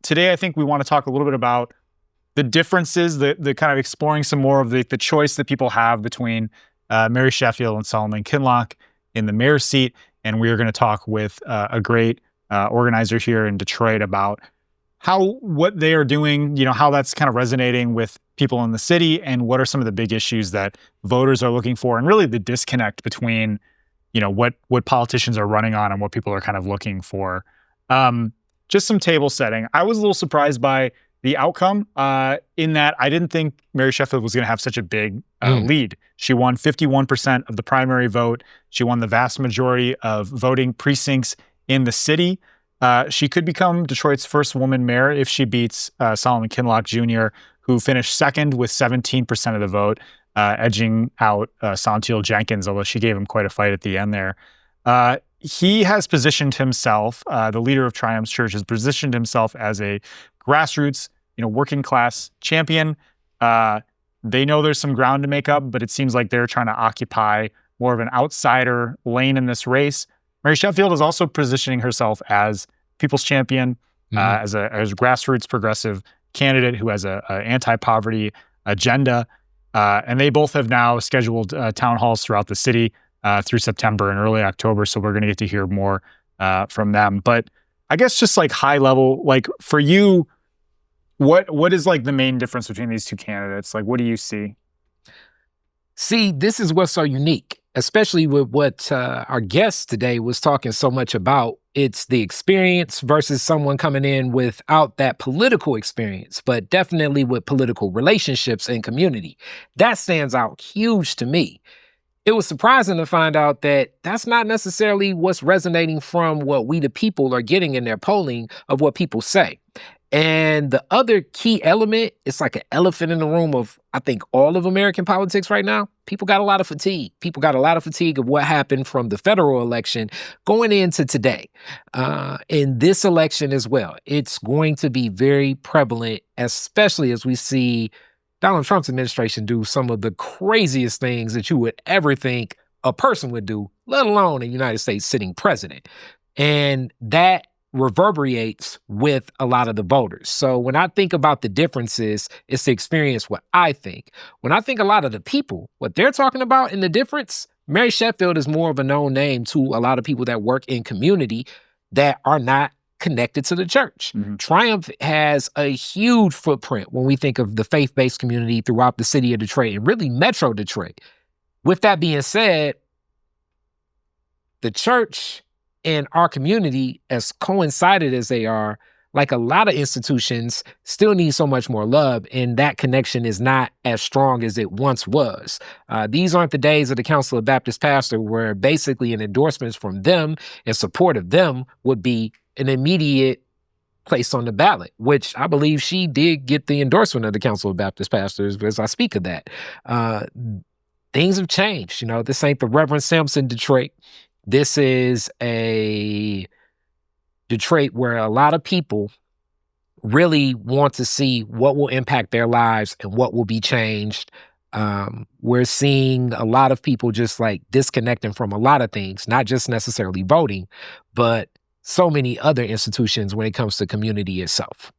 today I think we want to talk a little bit about the differences, the kind of exploring some more of the choice that people have between Mary Sheffield and Solomon Kinloch in the mayor's seat. And we are going to talk with a great organizer here in Detroit about what they are doing, how that's kind of resonating with people in the city, and what are some of the big issues that voters are looking for, and really the disconnect between, what politicians are running on and what people are kind of looking for. Just some table setting. I was a little surprised by the outcome in that I didn't think Mary Sheffield was going to have such a big lead. She won 51% of the primary vote. She won the vast majority of voting precincts in the city. She could become Detroit's first woman mayor if she beats Solomon Kinloch Jr., who finished second with 17% of the vote, edging out Santil Jenkins, although she gave him quite a fight at the end there. He has positioned himself, the leader of Triumph's Church has positioned himself as a grassroots, working class champion. They know there's some ground to make up, but it seems like they're trying to occupy more of an outsider lane in this race. Mary Sheffield is also positioning herself as people's champion, as a grassroots progressive candidate who has a anti-poverty agenda. And they both have now scheduled town halls throughout the city through September and early October. So we're going to get to hear more from them. But I guess just like high level, like for you, what is like the main difference between these two candidates? Like, what do you see? See, this is what's so unique, especially with what our guest today was talking so much about. It's the experience versus someone coming in without that political experience, but definitely with political relationships and community. That stands out huge to me. It was surprising to find out that that's not necessarily what's resonating from what we the people are getting in their polling of what people say. And the other key element, it's like an elephant in the room of, I think, all of American politics right now. People got a lot of fatigue. People got a lot of fatigue of what happened from the federal election going into today. In this election as well, it's going to be very prevalent, especially as we see Donald Trump's administration do some of the craziest things that you would ever think a person would do, let alone a United States sitting president. And that reverberates with a lot of the voters. So when I think about the differences, it's to experience what I think. When I think a lot of the people, what they're talking about in the difference, Mary Sheffield is more of a known name to a lot of people that work in community that are not connected to the church. Triumph has a huge footprint when we think of the faith-based community throughout the city of Detroit and really Metro Detroit. With that being said, the church and our community, as coincided as they are, like a lot of institutions, still need so much more love, and that connection is not as strong as it once was. These aren't the days of the Council of Baptist Pastors where basically an endorsement from them and support of them would be an immediate place on the ballot, which I believe she did get the endorsement of the Council of Baptist Pastors as I speak of that. Things have changed. This ain't the Reverend Solomon Detroit. This is a Detroit where a lot of people really want to see what will impact their lives and what will be changed. We're seeing a lot of people just like disconnecting from a lot of things, not just necessarily voting, but so many other institutions when it comes to community itself.